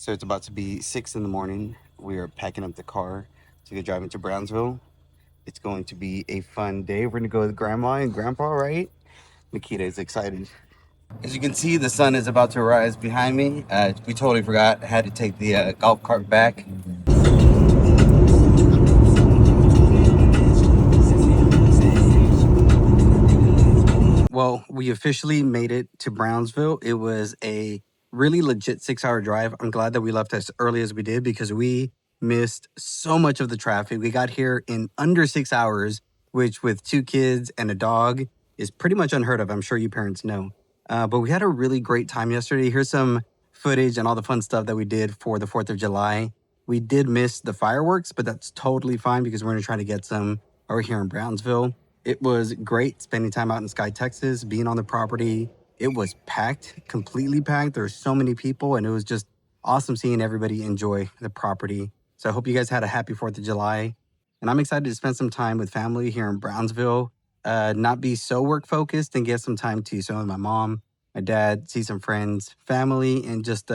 So it's about to be 6 in the morning. We are packing up the car to go driving to Brownsville. It's going to be a fun day. We're going to go with grandma and grandpa, right? Nikita is excited. As you can see, the sun is about to rise behind me. We totally forgot. I had to take the golf cart back. Well, we officially made it to Brownsville. It was a really legit 6 hour drive. I'm glad that we left as early as we did because we missed so much of the traffic. We got here in under 6 hours, which with two kids and a dog is pretty much unheard of. I'm sure you parents know. But we had a really great time yesterday. Here's some footage and all the fun stuff that we did for the 4th of July. We did miss the fireworks, but that's totally fine because we're going to try to get some over here in Brownsville. It was great spending time out in Sky, Texas, being on the property. It was packed, completely packed. There were so many people, and it was just awesome seeing everybody enjoy the property. So I hope you guys had a happy 4th of July. And I'm excited to spend some time with family here in Brownsville, not be so work focused and get some time to spend with my mom, my dad, see some friends, family, and just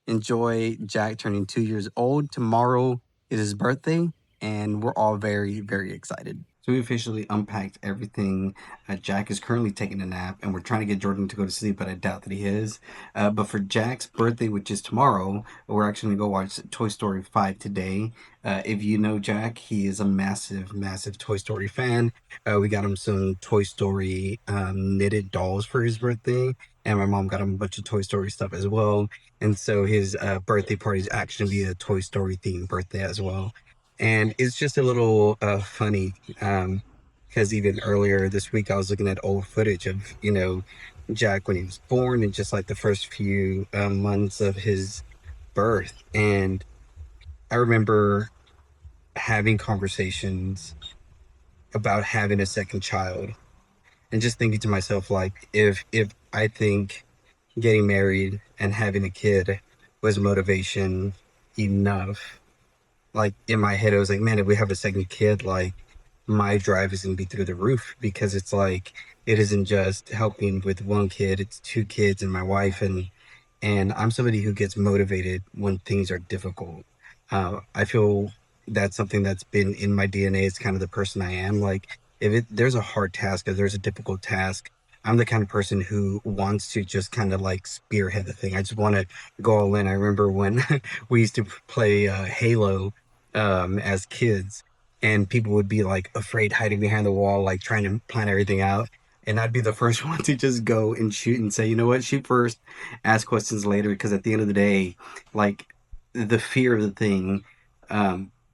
enjoy Jack turning 2 years old. Tomorrow is his birthday, and we're all very, very excited. So we officially unpacked everything. Jack is currently taking a nap, and we're trying to get Jordan to go to sleep, but I doubt that he is. But for Jack's birthday, which is tomorrow, we're actually going to go watch Toy Story 5 today. If you know Jack, he is a massive, massive Toy Story fan. We got him some Toy Story knitted dolls for his birthday, and my mom got him a bunch of Toy Story stuff as well. And so his birthday party is actually going to be a Toy Story themed birthday as well. And it's just a little funny because even earlier this week I was looking at old footage of Jack when he was born and just like the first few months of his birth. And I remember having conversations about having a second child and just thinking to myself, like, if I think getting married and having a kid was motivation enough, like in my head, I was like, man, if we have a second kid, like my drive is gonna be through the roof because it's like it isn't just helping with one kid, it's two kids and my wife, and I'm somebody who gets motivated when things are difficult. I feel that's something that's been in my DNA. It's kind of the person I am. Like there's a hard task, if there's a difficult task, I'm the kind of person who wants to just kind of like spearhead the thing. I just want to go all in. I remember when we used to play Halo as kids, and people would be like afraid hiding behind the wall, like trying to plan everything out. And I'd be the first one to just go and shoot and say, you know what, shoot first, ask questions later. Because at the end of the day, like the fear of the thing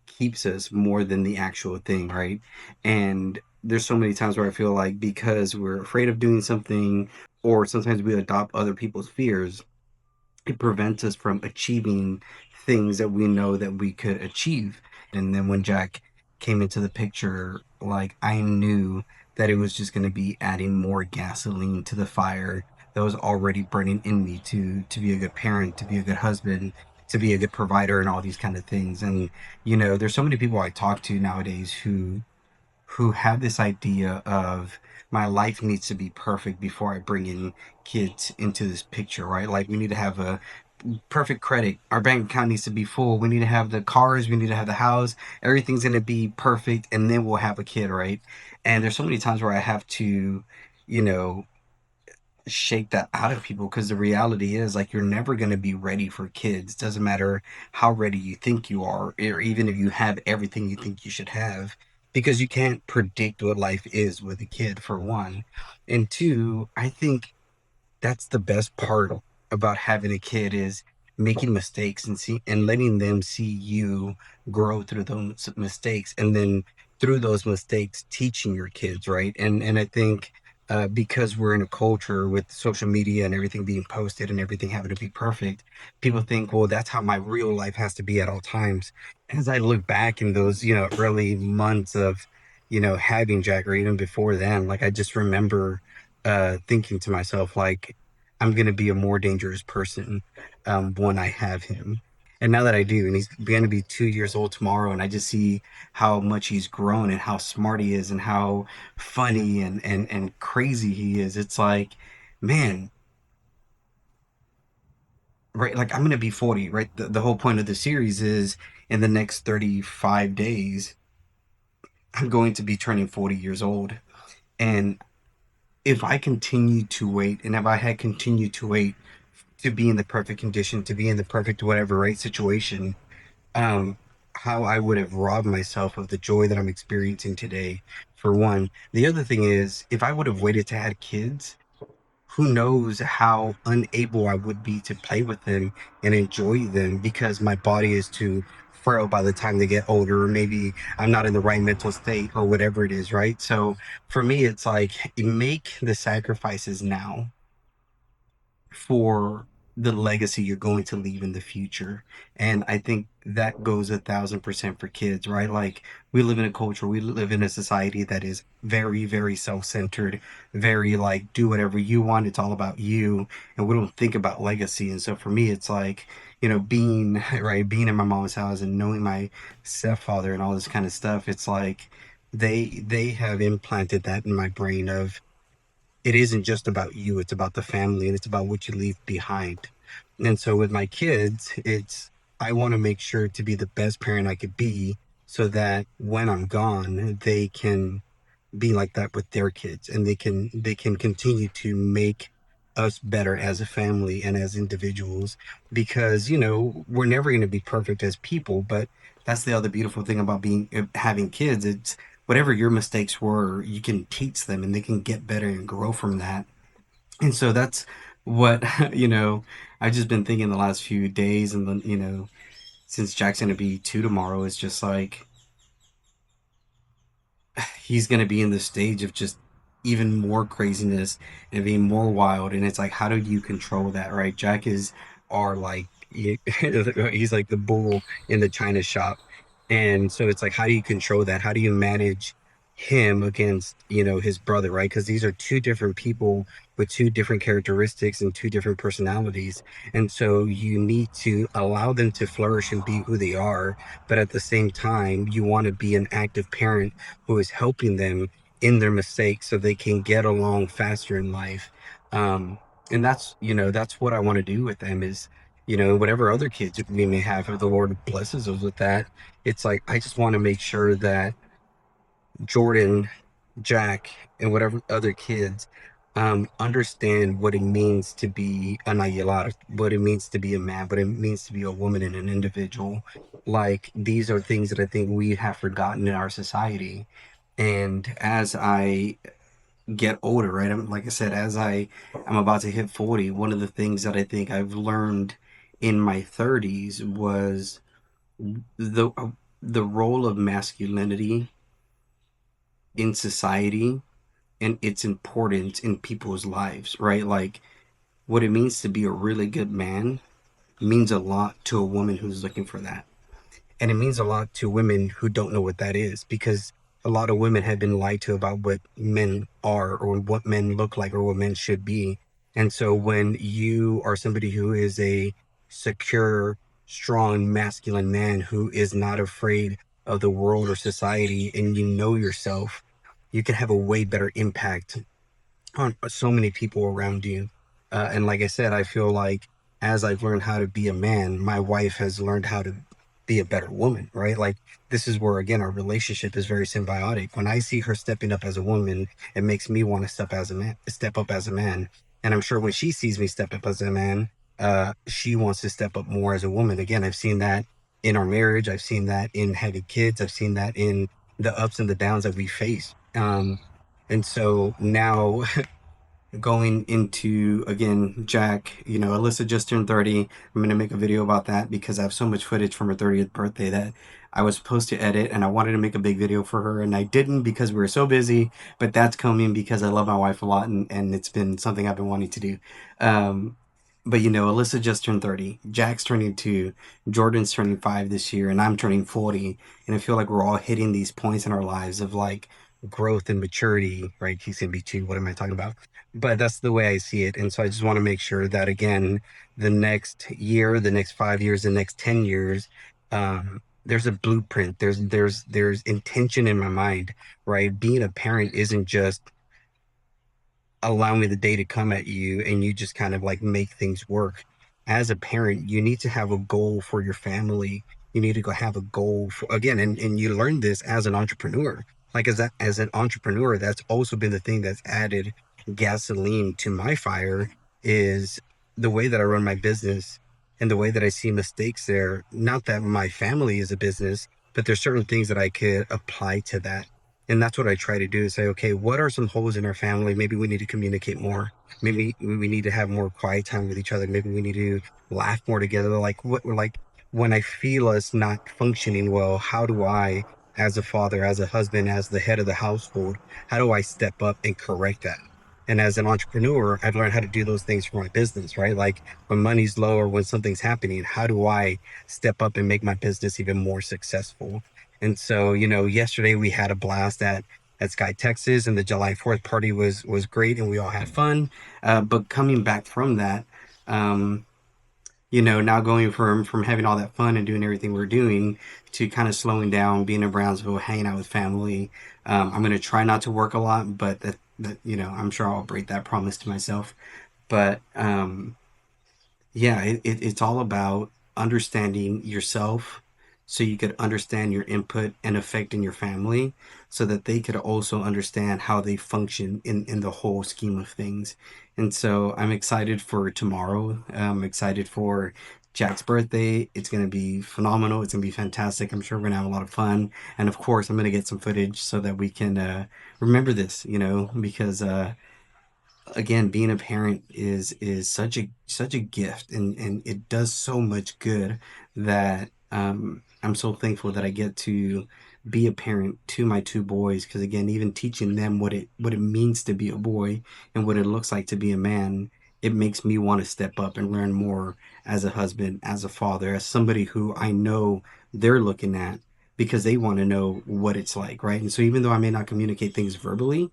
keeps us more than the actual thing, right? And there's so many times where I feel like because we're afraid of doing something, or sometimes we adopt other people's fears, it prevents us from achieving things that we know that we could achieve. And then when Jack came into the picture, like I knew that it was just going to be adding more gasoline to the fire that was already burning in me to be a good parent, to be a good husband, to be a good provider, and all these kind of things. And there's so many people I talk to nowadays who have this idea of my life needs to be perfect before I bring in kids into this picture, right? Like we need to have a perfect credit. Our bank account needs to be full. We need to have the cars. We need to have the house. Everything's going to be perfect, and then we'll have a kid, right? And there's so many times where I have to, you know, shake that out of people because the reality is like you're never going to be ready for kids. Doesn't matter how ready you think you are, or even if you have everything you think you should have, because you can't predict what life is with a kid, for one. And two, I think that's the best part about having a kid is making mistakes and letting them see you grow through those mistakes, and then through those mistakes teaching your kids, right? And I think because we're in a culture with social media and everything being posted and everything having to be perfect, people think, well, that's how my real life has to be at all times. As I look back in those early months of having Jack, or even before then, like I just remember thinking to myself, like, I'm going to be a more dangerous person when I have him. And now that I do, and he's going to be 2 years old tomorrow, and I just see how much he's grown and how smart he is and how funny and crazy he is. It's like, man, right? Like I'm gonna be 40, right? The whole point of the series is in the next 35 days, I'm going to be turning 40 years old. And if I continue to wait, and if I had continued to wait to be in the perfect condition, to be in the perfect whatever right situation, um, how I would have robbed myself of the joy that I'm experiencing today, for one. The other thing is, if I would have waited to have kids, who knows how unable I would be to play with them and enjoy them because my body is too frail by the time they get older, or maybe I'm not in the right mental state or whatever it is, right? So for me, it's like make the sacrifices now for the legacy you're going to leave in the future. And I think that goes 1,000% for kids, right? Like we live in a culture, we live in a society that is very, very self-centered, very like do whatever you want. It's all about you. And we don't think about legacy. And so for me, it's like, being right, being in my mom's house and knowing my stepfather and all this kind of stuff, it's like they have implanted that in my brain of it isn't just about you, it's about the family and it's about what you leave behind. And so with my kids, it's I want to make sure to be the best parent I could be so that when I'm gone, they can be like that with their kids and they can continue to make us better as a family and as individuals because we're never going to be perfect as people, but that's the other beautiful thing about being having kids. It's whatever your mistakes were, you can teach them and they can get better and grow from that. And so that's what I've just been thinking the last few days, and then since Jack's going to be 2 tomorrow, it's just like he's going to be in the stage of just even more craziness and being more wild. And it's like, how do you control that, right? Jack is our like he's like the bull in the china shop. And so it's like, how do you control that? How do you manage him against his brother, right? Because these are two different people with two different characteristics and two different personalities. And so you need to allow them to flourish and be who they are, but at the same time you want to be an active parent who is helping them in their mistakes so they can get along faster in life. Um, and that's what I want to do with them is, whatever other kids we may have, if the Lord blesses us with that, it's like I just want to make sure that Jordan, Jack, and whatever other kids understand what it means to be an Aguilar, what it means to be a man, what it means to be a woman and an individual. Like these are things that I think we have forgotten in our society. And as I get older, right, like I said, I'm about to hit 40, one of the things that I think I've learned in my 30s was the the role of masculinity in society and its importance in people's lives, right? Like what it means to be a really good man means a lot to a woman who's looking for that. And it means a lot to women who don't know what that is because a lot of women have been lied to about what men are or what men look like or what men should be. And so when you are somebody who is a secure, strong, masculine man who is not afraid of the world or society and you know yourself, you can have a way better impact on so many people around you. And like I said, I feel like as I've learned how to be a man, my wife has learned how to be a better woman, right? Like this is where again our relationship is very symbiotic. When I see her stepping up as a woman, it makes me want to step up as a man. And I'm sure when she sees me step up as a man, she wants to step up more as a woman. Again, I've seen that in our marriage. I've seen that in having kids. I've seen that in the ups and the downs that we face. And so now going into again Jack, Alyssa just turned 30. I'm going to make a video about that because I have so much footage from her 30th birthday that I was supposed to edit, and I wanted to make a big video for her and I didn't because we were so busy, but that's coming because I love my wife a lot, and it's been something I've been wanting to do. But Alyssa just turned 30, Jack's turning 2, Jordan's turning 5 this year, and I'm turning 40. And I feel like we're all hitting these points in our lives of like growth and maturity, right? He's gonna be 2. What am I talking about? But that's the way I see it. And so I just want to make sure that again, the next year, the next 5 years, the next 10 years, there's a blueprint. There's intention in my mind, right? Being a parent isn't just allowing the day to come at you and you just kind of like make things work. as a parent, you need to have a goal for your family. You need to go have a goal for, again, and you learn this as an entrepreneur. Like as an entrepreneur, that's also been the thing that's added gasoline to my fire is the way that I run my business and the way that I see mistakes there. Not that my family is a business, but there's certain things that I could apply to that. And that's what I try to do is say, okay, what are some holes in our family? Maybe we need to communicate more. Maybe we need to have more quiet time with each other. Maybe we need to laugh more together. Like what we're like when I feel us not functioning well, how do I, as a father, as a husband, as the head of the household, how do I step up and correct that? And as an entrepreneur, I've learned how to do those things for my business, right? Like when money's low or when something's happening, how do I step up and make my business even more successful? And so, yesterday we had a blast at Sky Texas, and the July 4th party was great, and we all had fun. But coming back from that, um, now going from having all that fun and doing everything we're doing to kind of slowing down, being in Brownsville, hanging out with family. I'm gonna try not to work a lot, but I'm sure I'll break that promise to myself. But yeah, it's all about understanding yourself so you could understand your input and effect in your family so that they could also understand how they function in the whole scheme of things. And so I'm excited for tomorrow. I'm excited for Jack's birthday. It's going to be phenomenal. It's going to be fantastic. I'm sure we're going to have a lot of fun. And of course, I'm going to get some footage so that we can remember this, because again, being a parent is such a gift, and it does so much good that I'm so thankful that I get to be a parent to my two boys, because again, even teaching them what it means to be a boy and what it looks like to be a man, it makes me want to step up and learn more as a husband, as a father, as somebody who I know they're looking at because they want to know what it's like, right? And so even though I may not communicate things verbally,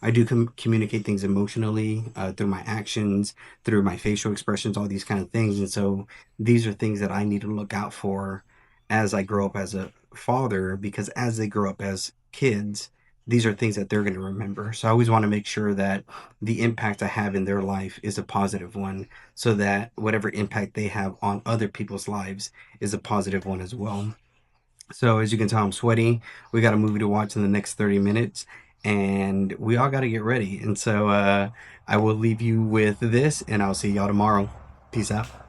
I do communicate things emotionally through my actions, through my facial expressions, all these kind of things. And so these are things that I need to look out for as I grow up as a father, because as they grow up as kids, these are things that they're going to remember. So I always want to make sure that the impact I have in their life is a positive one, so that whatever impact they have on other people's lives is a positive one as well. So as you can tell, I'm sweaty. We got a movie to watch in the next 30 minutes, and we all got to get ready. And so I will leave you with this, and I'll see y'all tomorrow. Peace out.